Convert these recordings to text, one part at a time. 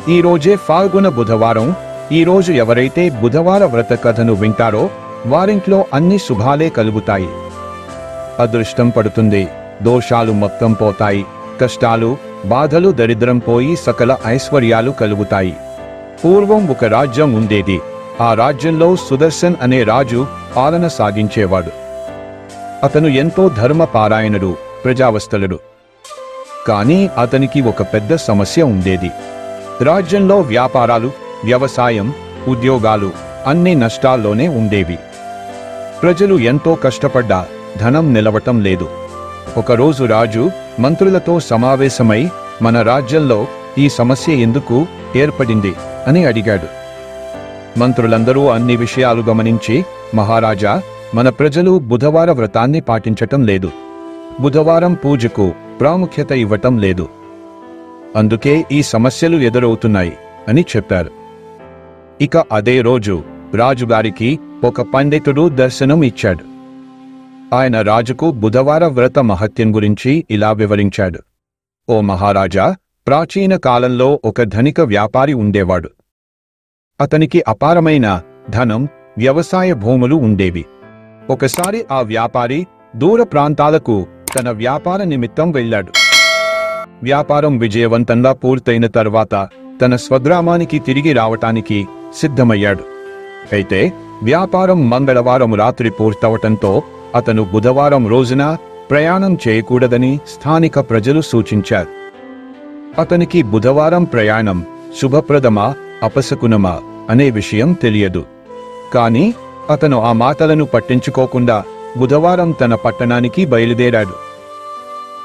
ఈ రోజే ఫాల్గుణ బుధవారం. ఈ రోజు ఎవరైతే బుధవార వ్రత కథను వింటారో వారింట్లో అన్ని శుభాలే కలుగుతాయి. అదృష్టం పడుతుంది, దోషాలు మొత్తం పోతాయి, కష్టాలు బాధలు దరిద్రం పోయి సకల ఐశ్వర్యాలు కలుగుతాయి. పూర్వం ఒక రాజ్యం ఉండేది. ఆ రాజ్యంలో సుదర్శన్ అనే రాజు పాలన సాగించేవాడు. అతను ఎంతో ధర్మపారాయణుడు, ప్రజావత్సలుడు. కానీ అతనికి ఒక పెద్ద సమస్య ఉండేది. రాజ్యంలో వ్యాపారాలు, వ్యవసాయం, ఉద్యోగాలు అన్ని నష్టాల్లోనే ఉండేవి. ప్రజలు ఎంతో కష్టపడ్డా ధనం నిలవటం లేదు. ఒకరోజు రాజు మంత్రులతో సమావేశమై మన రాజ్యంలో ఈ సమస్య ఎందుకు ఏర్పడింది అని అడిగాడు. మంత్రులందరూ అన్ని విషయాలు గమనించి, మహారాజా, మన ప్రజలు బుధవార వ్రతాన్ని పాటించటం లేదు, బుధవారం పూజకు ప్రాముఖ్యత ఇవ్వటం లేదు, అందుకే ఈ సమస్యలు ఎదురవుతున్నాయి అని చెప్పారు. ఇక అదే రోజు రాజుగారికి ఒక పండితుడు దర్శనం ఇచ్చాడు. ఆయన రాజుకు బుధవార వ్రత మహత్యం గురించి ఇలా వివరించాడు. ఓ మహారాజా, ప్రాచీన కాలంలో ఒక ధనిక వ్యాపారి ఉండేవాడు. అతనికి అపారమైన ధనం, వ్యవసాయ భూములు ఉండేవి. ఒకసారి ఆ వ్యాపారి దూర ప్రాంతాలకు తన వ్యాపార నిమిత్తం వెళ్ళాడు. వ్యాపారం విజయవంతంగా పూర్తయిన తర్వాత తన స్వగ్రామానికి తిరిగి రావటానికి సిద్ధమయ్యాడు. అయితే వ్యాపారం మంగళవారం రాత్రి పూర్తవటంతో అతను బుధవారం రోజున ప్రయాణం చేయకూడదని స్థానిక ప్రజలు సూచించారు. అతనికి బుధవారం ప్రయాణం శుభప్రదమా అపశకునమా అనే విషయం తెలియదు. కాని అతను ఆ మాటలను పట్టించుకోకుండా బుధవారం తన పట్టణానికి బయలుదేరాడు.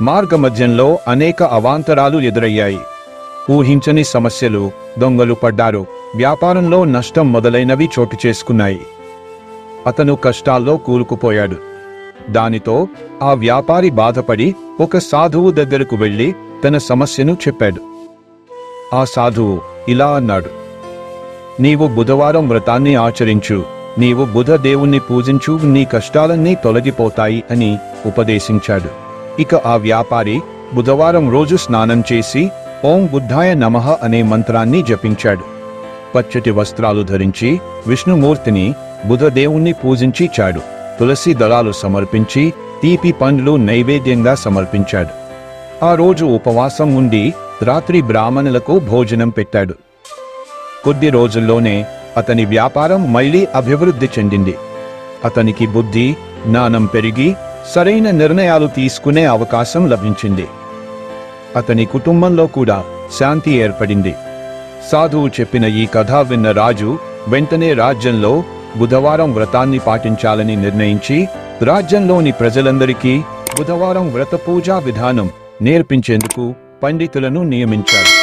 మార్గమధ్యంలో అనేక అవాంతరాలు ఎదురయ్యాయి. ఊహించని సమస్యలు, దొంగలు పడ్డారు, వ్యాపారంలో నష్టం మొదలైనవి చోటు చేసుకున్నాయి. అతను కష్టాల్లో కూరుకుపోయాడు. దానితో ఆ వ్యాపారి బాధపడి ఒక సాధువు దగ్గరకు వెళ్లి తన సమస్యను చెప్పాడు. ఆ సాధువు ఇలా అన్నాడు: నీవు బుధవారం వ్రతాన్ని ఆచరించు, నీవు బుధ దేవుణ్ణి పూజించు, నీ కష్టాలన్నీ తొలగిపోతాయి అని ఉపదేశించాడు. ఇక ఆ వ్యాపారి బుధవారం రోజు స్నానం చేసి ఓం బుద్ధాయ నమః అనే మంత్రాన్ని జపించాడు. పచ్చటి వస్త్రాలు ధరించి విష్ణుమూర్తిని, బుధదేవుణ్ణి పూజించి చాడు. తులసి దళాలు సమర్పించి తీపి పండ్లు నైవేద్యంగా సమర్పించాడు. ఆ రోజు ఉపవాసం ఉండి రాత్రి బ్రాహ్మణులకు భోజనం పెట్టాడు. కొద్ది రోజుల్లోనే అతని వ్యాపారం మళ్లీ అభివృద్ధి చెందింది. అతనికి బుద్ధి, జ్ఞానం పెరిగి సరైన నిర్ణయాలు తీసుకునే అవకాశం లభించింది. అతని కుటుంబంలో కూడా శాంతి ఏర్పడింది. సాధువు చెప్పిన ఈ కథ విన్న రాజు వెంటనే రాజ్యంలో బుధవారం వ్రతాన్ని పాటించాలని నిర్ణయించి రాజ్యంలోని ప్రజలందరికీ బుధవారం వ్రత పూజా విధానం నేర్పించేందుకు పండితులను నియమించాడు.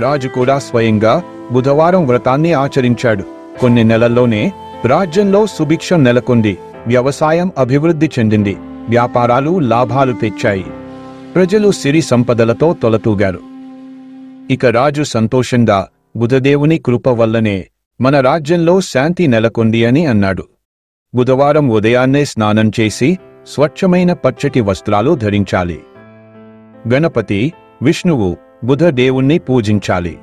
రాజు కూడా స్వయంగా బుధవారం వ్రతాన్ని ఆచరించాడు. కొన్ని నెలల్లోనే రాజ్యంలో సుభిక్షం నెలకొంది, వ్యవసాయం అభివృద్ధి చెందింది, వ్యాపారాలు లాభాలు తెచ్చాయి, ప్రజలు సిరి సంపదలతో తొలతూగారు. ఇక రాజు సంతోషంగా బుధదేవుని కృప వల్లనే మన రాజ్యంలో శాంతి నెలకొంది అని అన్నాడు. బుధవారం ఉదయాన్నే స్నానం చేసి స్వచ్ఛమైన పచ్చటి వస్త్రాలు ధరించాలి. గణపతి, విష్ణువు, బుధదేవుణ్ణి పూజించాలి.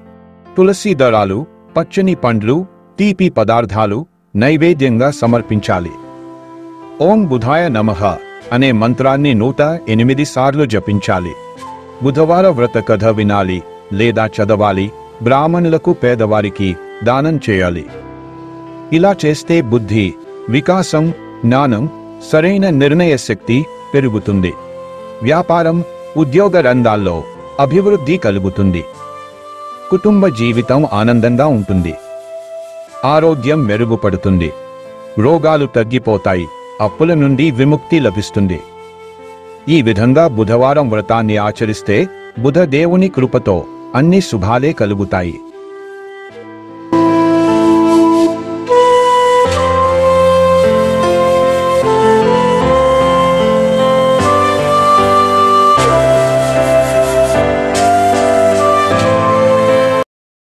తులసి దళాలు, పచ్చని పండ్లు, తీపి పదార్థాలు నైవేద్యంగా సమర్పించాలి. ఓం బుధాయ నమః అనే మంత్రాన్ని 108 సార్లు జపించాలి. బుధవార వ్రత కథ వినాలి లేదా చదవాలి. బ్రాహ్మణులకు, పేదవారికి దానం చేయాలి. ఇలా చేస్తే బుద్ధి వికాసం, జ్ఞానం, సరైన నిర్ణయ శక్తి పెరుగుతుంది. వ్యాపారం, ఉద్యోగ రంగాల్లో అభివృద్ధి కలుగుతుంది. కుటుంబ జీవితం ఆనందంగా ఉంటుంది. ఆరోగ్యం మెరుగుపడుతుంది. రోగాలు తగ్గిపోతాయి. అప్పుల నుండి విముక్తి లభిస్తుంది. ఈ విధంగా బుధవారం వ్రతాన్ని ఆచరిస్తే బుధ దేవుని కృపతో అన్ని శుభాలే కలుగుతాయి.